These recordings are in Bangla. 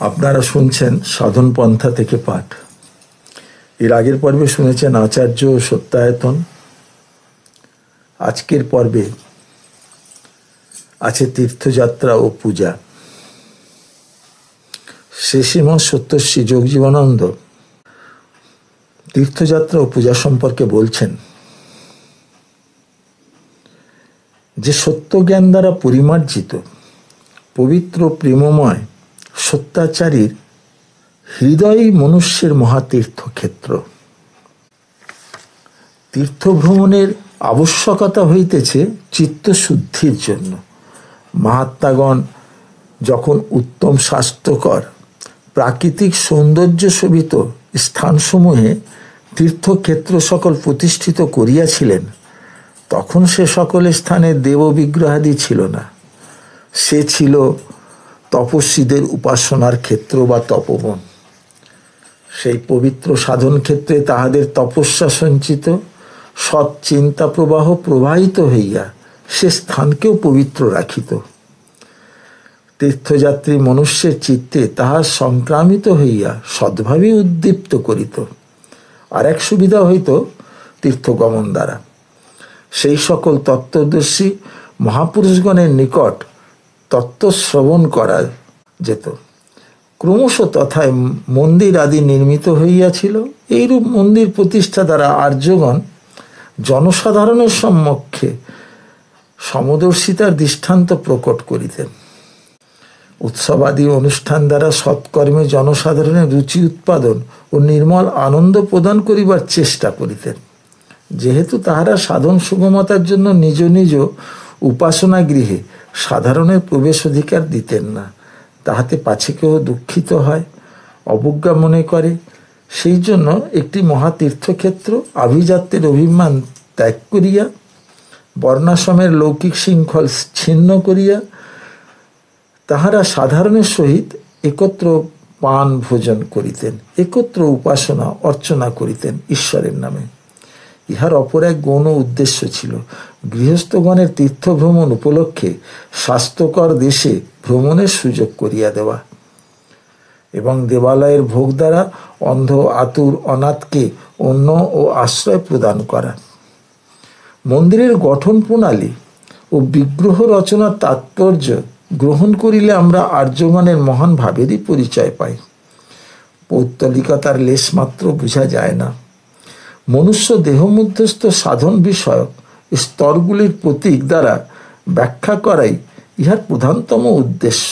আপনারা শুনছেন সাধন পন্থা থেকে পাঠ। এর আগের পর্বে শুনেছেন আচার্য ও সত্যায়তন। আজকের পর্বে আছে তীর্থযাত্রা ও পূজা। শ্রীশ্রীমৎ সত্যশ্রী যোগজীবনানন্দ তীর্থযাত্রা ও পূজা সম্পর্কে বলছেন যে সত্য জ্ঞান দ্বারা পরিমার্জিত পবিত্র প্রেমময় সত্যাচারীর হৃদয়ই মনুষ্যের মহাতীর্থক্ষেত্র। তীর্থভ্রমণের আবশ্যকতা হইতেছে চিত্তশুদ্ধির জন্য। মহাত্মাগণ যখন উত্তম স্বাস্থ্যকর প্রাকৃতিক সৌন্দর্য শোভিত স্থানসমূহে তীর্থক্ষেত্র সকল প্রতিষ্ঠিত করিয়াছিলেন, তখন সে সকল স্থানে দেববিগ্রহাদি ছিল না। সে ছিল তপস্বীদের উপাসনার ক্ষেত্র বা তপবন। সেই পবিত্র সাধন ক্ষেত্রে তাহাদের তপস্যা সঞ্চিত সৎ চিন্তা প্রবাহ প্রবাহিত হইয়া সে স্থানকেও পবিত্র রাখিত। তীর্থযাত্রী মনুষ্যের চিত্তে তাহা সংক্রামিত হইয়া সদ্ভাবে উদ্দীপ্ত করিত। আর এক সুবিধা হইত তীর্থগমন দ্বারা। সেই সকল তত্ত্বদর্শী মহাপুরুষগণের নিকট তত্ত্ব শ্রবণ করা যেত। ক্রমশ তথায় মন্দির আদি নির্মিত হইয়াছিল। এইরূপ মন্দির প্রতিষ্ঠা দ্বারা আর্যগণ জনসাধারণের সম্মুখে সমদর্শিতার দৃষ্টান্ত প্রকট করিতেন। উৎসবাদী অনুষ্ঠান দ্বারা সৎকর্মে জনসাধারণের রুচি উৎপাদন ও নির্মল আনন্দ প্রদান করিবার চেষ্টা করিতেন। যেহেতু তাহারা সাধন সুগমতার জন্য নিজ নিজ উপাসনা গৃহে সাধারণের প্রবেশ অধিকার দিতেন না, তাহাতে পাছে কেউ দুঃখিত হয়, অবজ্ঞা মনে করে, সেই জন্য একটি মহাতীর্থক্ষেত্র আভিজাত্যের অভিমান ত্যাগ করিয়া বর্ণাশ্রমের লৌকিক শৃঙ্খল ছিন্ন করিয়া তাহারা সাধারণের সহিত একত্র পান ভোজন করিতেন, একত্র উপাসনা অর্চনা করিতেন ঈশ্বরের নামে। ইহার অপর এক গৌণ উদ্দেশ্য ছিল গৃহস্থগণের তীর্থভ্রমণ উপলক্ষে স্বাস্থ্যকর দেশে ভ্রমণের সুযোগ করিয়া দেওয়া এবং দেবালয়ের ভোগ দ্বারা অন্ধ আতুর অনাথকে অন্ন ও আশ্রয় প্রদান করা। মন্দিরের গঠন প্রণালী ও বিগ্রহ রচনার তাৎপর্য গ্রহণ করিলে আমরা আর্যগণের মহান ভাবেরই পরিচয় পাই। পৌত্তলিকতার লেশমাত্র বোঝা যায় না। মনুষ্য দেহমধ্যস্থ সাধন বিষয়ক স্তরগুলির প্রতীক দ্বারা ব্যাখ্যা করাই ইহার প্রধানতম উদ্দেশ্য।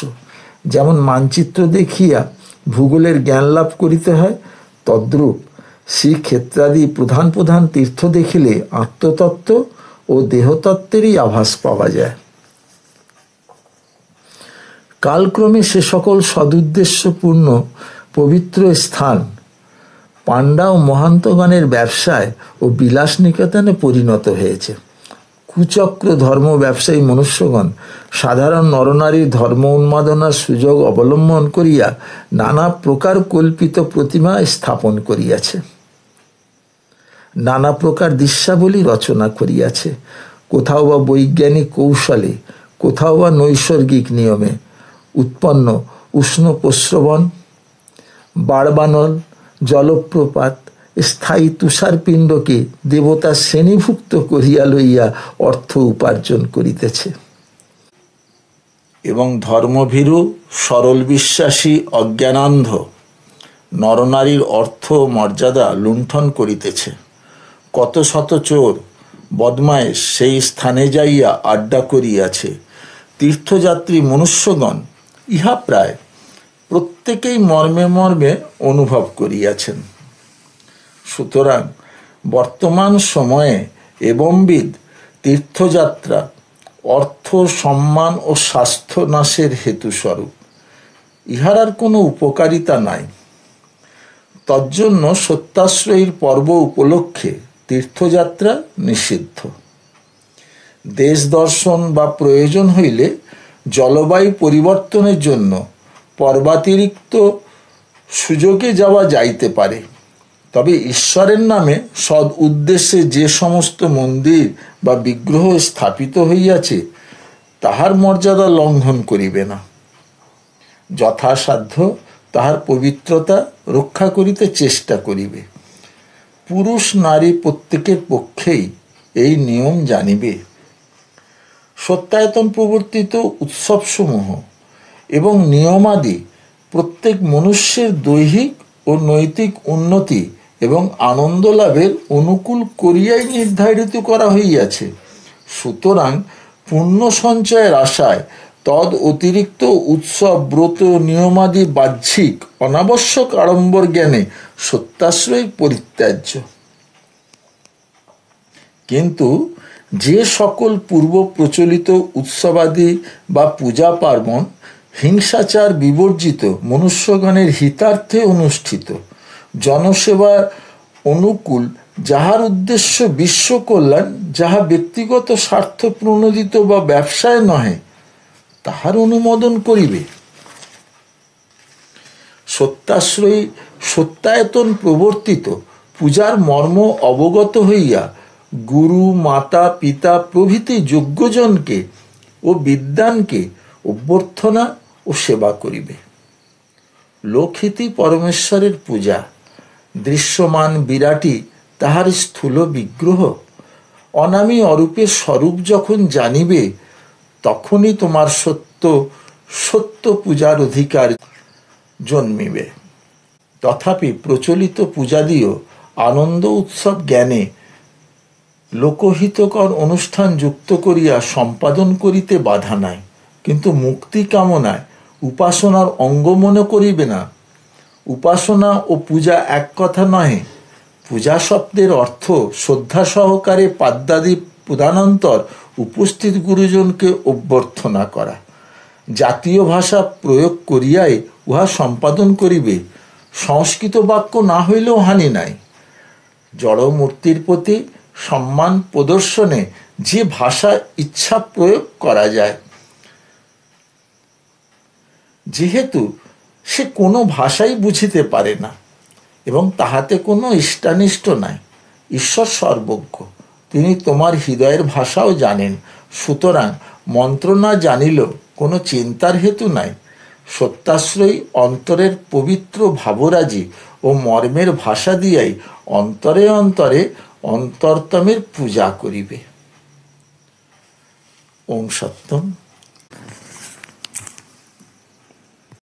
যেমন মানচিত্র দেখিয়া ভূগোলের জ্ঞান লাভ করিতে হয়, তদ্রূপ শ্রীক্ষেত্রাদি প্রধান প্রধান তীর্থ দেখিলে আত্মতত্ত্ব ও দেহতত্ত্বেরই আভাস পাওয়া যায়। কালক্রমে সে সকল সদুদ্দেশ্যপূর্ণ পবিত্র স্থান পাণ্ডা ও মহান্তগণের ব্যবসায় ও বিলাস নিকেতনে পরিণত হয়েছে। কুচক্র ধর্ম ব্যবসায়ী মনুষ্যগণ সাধারণ নরনারীর ধর্ম উন্মাদনার সুযোগ অবলম্বন করিয়া নানা প্রকার কল্পিত প্রতিমা স্থাপন করিয়াছে, নানা প্রকার দৃশ্যাবলী রচনা করিয়াছে। কোথাও বা বৈজ্ঞানিক কৌশলে, কোথাও বা নৈসর্গিক নিয়মে উৎপন্ন উষ্ণ প্রস্রবণ, বাড়বানল, জলপ্রপাত, স্থায়ী তুষারপিণ্ডকে দেবতার শ্রেণীভুক্ত করিয়া লইয়া অর্থ উপার্জন করিতেছে এবং ধর্মভীরু সরল বিশ্বাসী অজ্ঞানান্ধ নরনারীর অর্থ মর্যাদা লুণ্ঠন করিতেছে। কত শত চোর বদমায়েশ সেই স্থানে যাইয়া আড্ডা করিয়াছে। তীর্থযাত্রী মনুষ্যগণ ইহা প্রায় প্রত্যেকেই মর্মে মর্মে অনুভব করিয়াছেন। সুতরাং বর্তমান সময়ে এবংবিধ তীর্থযাত্রা অর্থ, সম্মান ও স্বাস্থ্য নাশের হেতুস্বরূপ। ইহার আর কোনো উপকারিতা নাই। তজ্জন্য সত্যাশ্রয়ীর পর্ব উপলক্ষে তীর্থযাত্রা নিষিদ্ধ। দেশ দর্শন বা প্রয়োজন হইলে জলবায়ু পরিবর্তনের জন্য পর্বাতিরিক্ত সুযোগে যাওয়া যাইতে পারে, তবে ঈশ্বরের নামে সৎ উদ্দেশ্যে যে সমস্ত মন্দির বা বিগ্রহ স্থাপিত হইয়াছে তাহার মর্যাদা লঙ্ঘন করিবে না। যথাসাধ্য তাহার পবিত্রতা রক্ষা করিতে চেষ্টা করিবে। পুরুষ নারী প্রত্যেকের পক্ষেই এই নিয়ম জানিবে। সত্যায়তন প্রবর্তিত উৎসবসমূহ এবং নিয়মাদি প্রত্যেক মনুষ্যের দৈহিক ও নৈতিক উন্নতি এবং আনন্দ লাভের অনুকূল করিয়াই নির্ধারিত করা হইয়াছে। সুতরাং পুণ্য সঞ্চয়ের আশায় তদ অতিরিক্ত উৎসব ব্রত নিয়মাদি বাহ্যিক অনাবশ্যক আড়ম্বর জ্ঞানে সত্যাশ্রয় পরিত্যাজ্য। কিন্তু যে সকল পূর্ব প্রচলিত উৎসবাদি বা পূজা পার্বণ হিংসাচার বিবর্জিত মনুষ্যগণের হিতার্থে অনুষ্ঠিত, জনসেবার অনুকূল, যাহার উদ্দেশ্য বিশ্ব কল্যাণ, যাহা ব্যক্তিগত স্বার্থ প্রণোদিত বা ব্যবসায় নহে, তাহার অনুমোদন করিবে। সত্যাশ্রয়ী সত্যায়তন প্রবর্তিত পূজার মর্ম অবগত হইয়া গুরু মাতা পিতা প্রভৃতি যোগ্যজনকে ও বিদ্বানকে অভ্যর্থনা ও সেবা করিবে। লোকহিতি পরমেশ্বরের পূজা, দৃশ্যমান বিরাটি তাহার স্থূল বিগ্রহ, অনামী অরূপের স্বরূপ যখন জানিবে, তখনই তোমার সত্য পূজার অধিকার জন্মিবে। তথাপি প্রচলিত পূজাদিও আনন্দ উৎসব জ্ঞানে লোকহিতকর অনুষ্ঠান যুক্ত করিয়া সম্পাদন করিতে বাধা নাই, কিন্তু মুক্তি কামনায় উপাসনার অঙ্গ মনে করিবে না। উপাসনা ও পূজা এক কথা নহে। পূজা শব্দের অর্থ শ্রদ্ধা সহকারে পাদ্যাদি প্রদানান্তর উপস্থিত গুরুজনকে অভ্যর্থনা করা। জাতীয় ভাষা প্রয়োগ করিয়াই উহা সম্পাদন করিবে। সংস্কৃত বাক্য না হইলেও হানি নাই। জড়মূর্তির প্রতি সম্মান প্রদর্শনে যে ভাষা ইচ্ছা প্রয়োগ করা যায়, যেহেতু সে কোনো ভাষাই বুঝিতে পারে না এবং তাহাতে কোনো ইষ্টানিষ্ট নাই। ঈশ্বর সর্বজ্ঞ, তিনি তোমার হৃদয়ের ভাষাও জানেন। সুতরাং মন্ত্র না জানিলেও কোনো চিন্তার হেতু নাই। সত্যাশ্রয়ী অন্তরের পবিত্র ভাবরাজি ও মর্মের ভাষা দিয়াই অন্তরে অন্তরে অন্তর্তমের পূজা করিবে। ওম সত্যম।